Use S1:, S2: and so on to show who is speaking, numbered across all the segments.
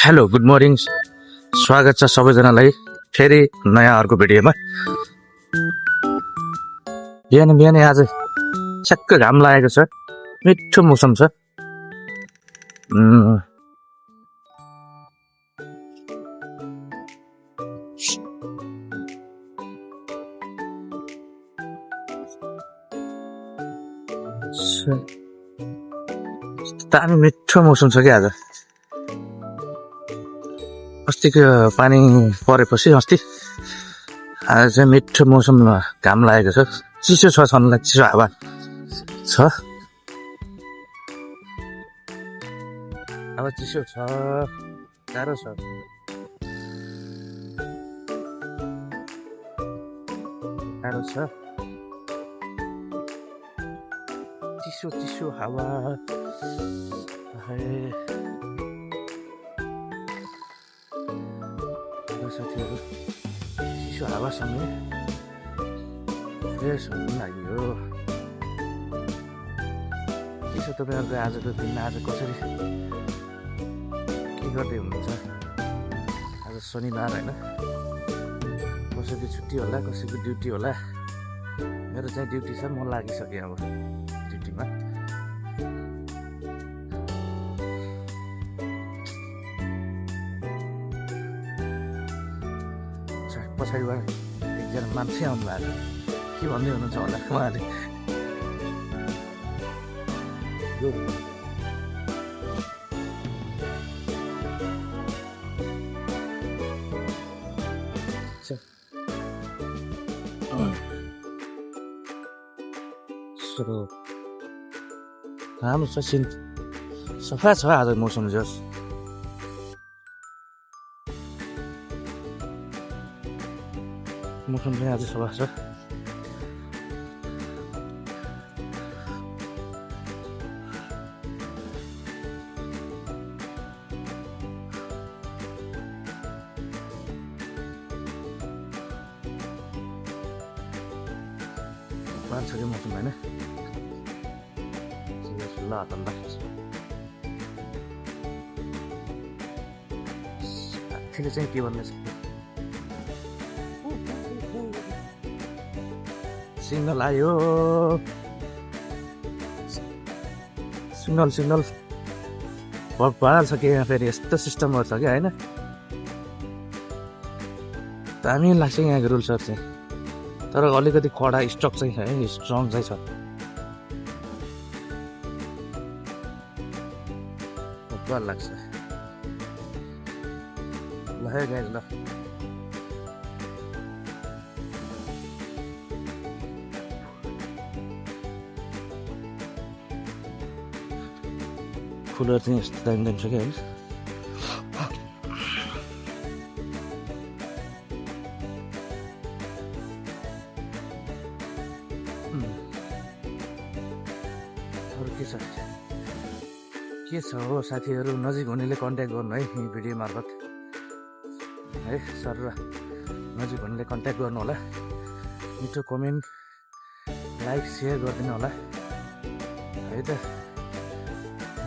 S1: Hello good morning स्वागत छ सबैजनालाई फेरि नयाँ अर्को भिडियोमा। बिहान बिहान आज छक्क घाम लागेको छ, मिठो मौसम छ। दामी मिठो मौसम छ कि आज। अस्तिको पानी परेपछि अस्ति आज चाहिँ मिठो मौसममा घाम लागेको छ, चिसो छ, छनलाई चिसो हावा छ। अब चिसो छ, गाह्रो छ। गाह्रो छ, चिसो चिसो हावा। साथीहरू चिसो हावासँगै फ्रेस हुनु लाग्यो। चिसो तपाईँहरूको आजको दिन आज कसरी के गर्दै हुनुहुन्छ? आज शनिबार होइन, कसैको छुट्टी होला, कसैको ड्युटी होला। मेरो चाहिँ ड्युटी छ, म लागिसकेँ अब ड्युटीमा। पछाडिबाट एकजना मान्छे आउनु भएको छ, के भन्दै हुनुहुन्छ होला उहाँले। राम्रो छ, सफा छ आज मौसम। जस मौसम चाहिँ आज सफा छ। मान्छेको मौसम होइन, ल साथीले चाहिँ के भन्दैछ? सिग्नल आयो, सिग्नल भइहाल्छ कि यहाँ फेरि यस्तो सिस्टमहरू छ क्या होइन। दामी लाग्छ यहाँको रुल्सहरू चाहिँ, तर अलिकति कडा स्ट्रक चाहिँ छ है, स्ट्रङ चाहिँ छ। डर लाग्छ ल है गाइज। ल फुलहरू चाहिँ यस्तो दामी दामी छ क्या होइन। अरू के छ हो साथीहरू? नजिक हुनेले कन्ट्याक्ट गर्नु है यी भिडियो मार्फत है। सर र नजिक हुनेले कन्ट्याक्ट गर्नु होला। मिठो कमेन्ट लाइक सेयर गरिदिनु होला है त।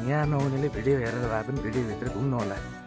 S1: यहाँ नहुनेले भिडियो हेरेर भए पनि भिडियोभित्र घुम्नु होला।